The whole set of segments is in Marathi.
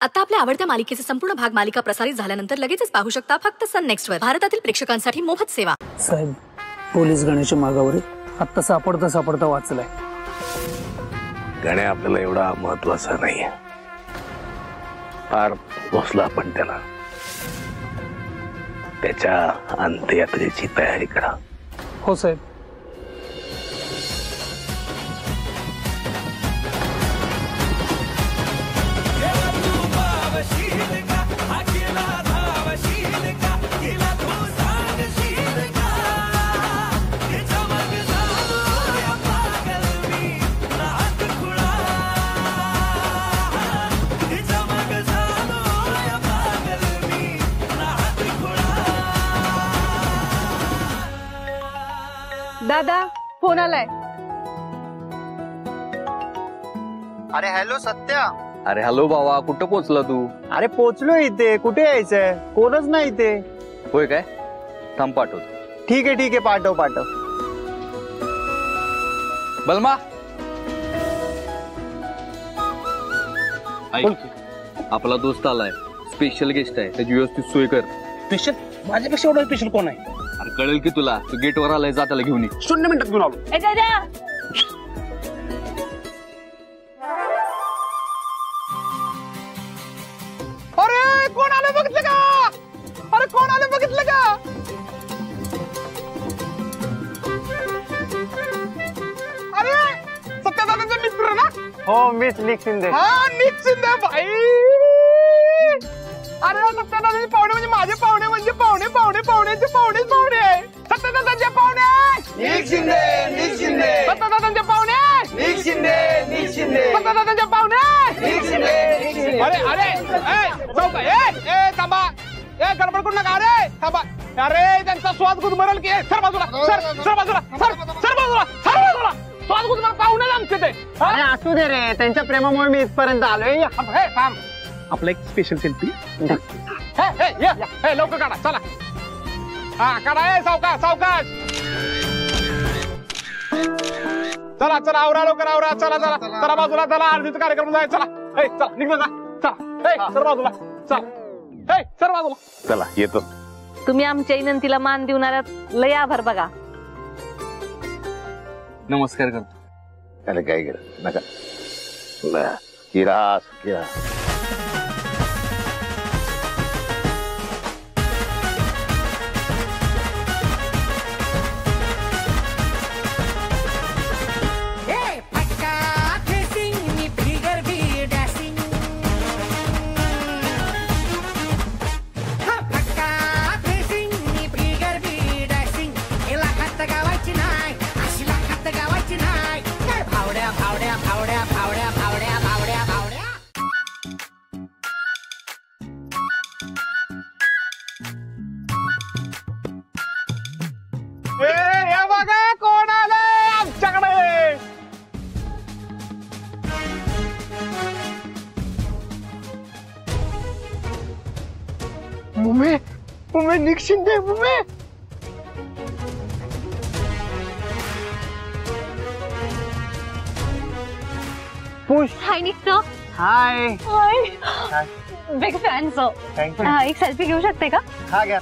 आता आपल्या आवडत्या मालिकेचे संपूर्ण भाग मालिका प्रसारित झाल्यानंतर लगेचच पाहू शकता फक्त सन नेक्स्ट वर. भारतातील प्रेक्षकांसाठी मोफत सेवा. साहेब, पोलीस गण्याच्या मागावर आता सापडता वाचलाय. गण्या आपल्याला एवढा महत्वाचा नाहीये. फार पोचला आपण त्याला. त्याच्या अंत्ययात्रेची तयारी करा. हो साहेब. दादा, फोन आलाय. अरे हॅलो सत्या. अरे हॅलो बाबा, कुठं पोहोचला तू? अरे पोचलो इथे. कुठे यायचंय? कोणच नाही इथे. होय काय? थांब पाठवतो. ठीक आहे पाठव. बलमा, आपला दोस्त आलाय. स्पेशल गेस्ट आहे, त्याची व्यवस्थित सोय कर. स्पेशल? माझ्यापेक्षा एवढा स्पेशल कोण आहे? अरे कळेल की तुला. तू गेटवर आलाय, जा त्याला घेऊन ये. 0 मिनिटात घेऊन आलो. अरे कोण आलं बघितलं का? अरे सत्यादादांचा मित्र ना? हो, मीच निक शिंदे. निक शिंदे भाई. अरे सत्यादादांचे पाहुणे म्हणजे माझे पाहुणे म्हणजे पाहुण्याचे पाहुणे आहे. सत्यादादांचे पाहुणे निक शिंदे. सत्यादादांचे पाहुणे निक शिंदे. सत्यादादांचे पाहुणे निक शिंदे. अरे सावका, थांबा. गडबड करू नका. अरे थांबा. अरे त्यांचा स्वाद गुदमरल की. सर बाजूला. स्वाद गुदमर पाहुणे आमचे ते. अरे असू दे रे, त्यांच्या प्रेमामुळे मी इथपर्यंत आलोय. थांब. आपला एक स्पेशल सेल्फी. लवकर काढा. चला. काढा. सावकाश. चला आवरा लवकर आवरा. चला बाजूला. चला हळदीचा कार्यक्रम जायचा. चला निघ जा. चला सर बाजूला. सर बाजूला. चला येतो. तुम्ही आमच्या विनंतीला मान देऊन आलात, लय आभार बघा. नमस्कार करतो. त्याला काय करत नका. किरा. हे बघा कोण आलंय आमच्याकडे. मुमे निक शिंदे. पुश. Hi Nick sir. Hi. Big fan sir. Thank you. एक सेल्फी घेऊ शकते का? हा घ्या.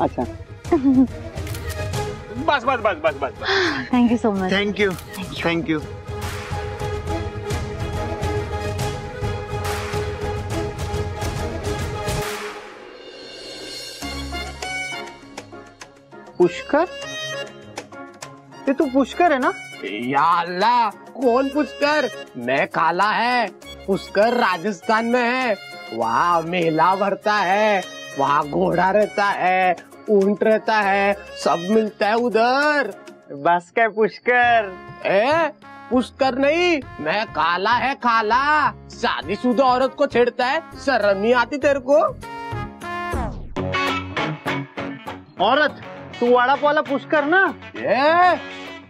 अच्छा. बस. Thank you so much. Thank you. Pushkar? ते तू पुष्कर है ना? या अल्लाह, कौन पुष्कर? मैं काला है. पुष्कर राजस्थान में है. वहाँ मेला भरता है, वहाँ घोड़ा रहता है, ऊंट रहता है, सब मिलता है उधर. बस काय पुष्कर? पुष्कर नहीं, मैं काला है काला. शादीशुदा औरत को छेड़ता है, शर्म नहीं आती तेरे को? औरत? तू वड़ा वाला पुष्कर ना?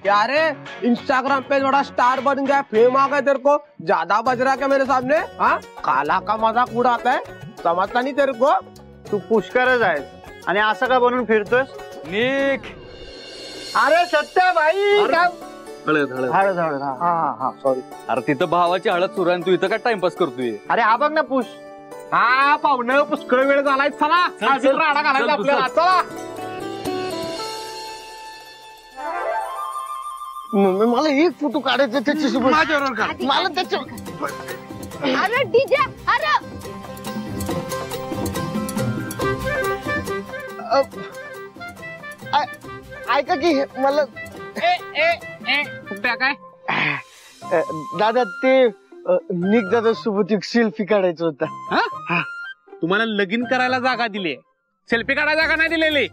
क्या रे, इंस्टाग्राम पे बड़ा स्टार बन गया, फेम आ गया तेरे को, ज्यादा बज रहा क्या मेरे सामने? हाँ, काला का मजाक उड़ाता है, समझता नहीं तेरे को? तू पुष्करच आहेस आणि असं का बनून फिरतोयस? निक. अरे सत्या भाई. हळद हळद हळद हळद हा सॉरी. अरे तिथं भावाची हळद सुरू आहे आणि तू इथं काय टाइमपास करतोय? अरे हा बघ ना पुष. हा पाहुणं पुष्कळ वेळ झालाय. चला चल. राडा घालायचा चल, आपल्याला. चल. चला मम्मी मला एक फोटो काढायचा त्याच्यासोबत. माझ्याबरोबर काढ. मला त्याच्या अरे डीजे अरे ऐका की मला काय दादा ते निक दादा सोबत एक सेल्फी काढायचं होता. तुम्हाला लगीन करायला जागा दिली, सेल्फी काढायला जागा नाही दिलेली.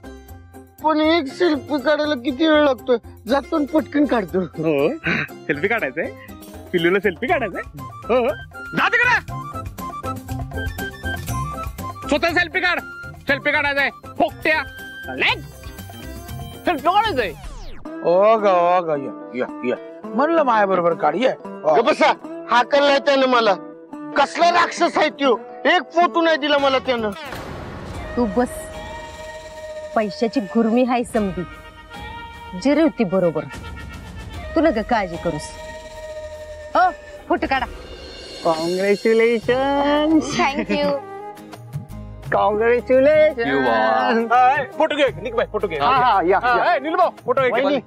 पण एक सेल्फी काढायला किती वेळ लागतोय? जातो आणि पटकन काढतो. हो सेल्फी काढायचंय, पिल्लूला सेल्फी काढायचंय. हो जा तिकडे, स्वतः सेल्फी काढ. सेल्फी काढायचंय फोकट्या, सेल्फी काढायचंय. ओ ग या म्हणलं माया बरोबर काढ. ये बसा. हाकललाय त्यानं मला. कसला राक्षस आहे त्यो. एक फोटो नाही दिला मला त्यानं. तू बस. पैशाची गुरमी हाय समधी. जरी होती बरोबर. तू नका काळजी करूस. ओ फोटो काढा. कॉंग्रॅच्युलेशन. थँक्यू. कॉंग्रॅच्युलेशन. फोटो घे निक बाई, फोटो घे. या निलभाऊ फोटो घे. वहिनी.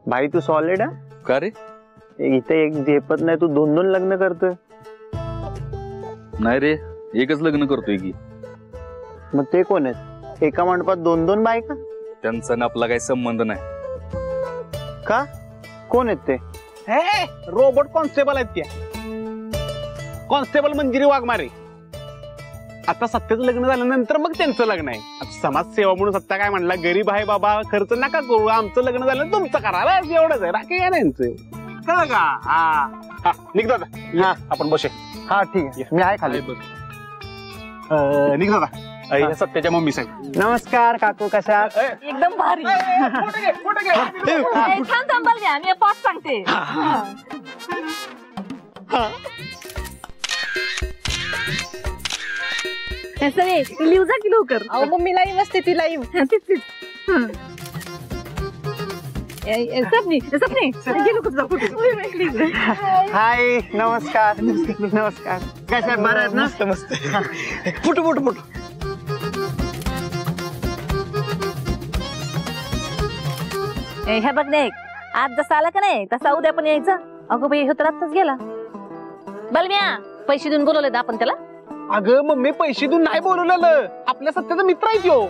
भाई तू सॉलिड आहे. का रे? इथे एक झेपत नाही, तू 2-2 लग्न करतोय. नाही रे, एकच लग्न करतोय की. मग ते कोण आहेत? एका मंडपात 2-2 बायका? त्यांचा आणि आपला काही संबंध नाही. का? कोण आहेत ते? रोबोट कॉन्स्टेबल आहेत त्या. कॉन्स्टेबल मंजिरी वाघमारे. आता सत्याचं लग्न झाल्यानंतर मग त्यांचं लग्न आहे. आता समाजसेवा म्हणून सत्ता काय म्हणला, गरीब आहे बाबा, खर्च नका करू, आमचं लग्न झालं तुमचं करा, बस एवढंच आहे. राखी काय यांचं कळलं का? हा निघ दादा. हा. आपण बसे. हा ठीक आहे. मी आहे खाली. निघ दादा. हे सत्याच्या मम्मी साहेब. नमस्कार काकू, कशा? एकदम भारी. छान थांबाल घ्या, मी पाच सांगते. लिव्ह जा की लवकर. अहो मम्मी लाईव्ह असते ती लाईव्ह. सपनी सपनी गेलो कुठं प्लीज. हाय नमस्कार. नमस्कार. कशा बरं आहेत ना? मस्त मस्त. फुट ह्या बघ नाही, आज जसा आला का नाही तसा उद्या पण यायचं. अगो बाई, हे तर आत्ताच गेला. बलम्या, पैसे देऊन बोलवले आपण त्याला. अगं मम्मी पैसे देऊन नाही बोलवलेलं, आपल्या सत्याचा मित्र आहे तो.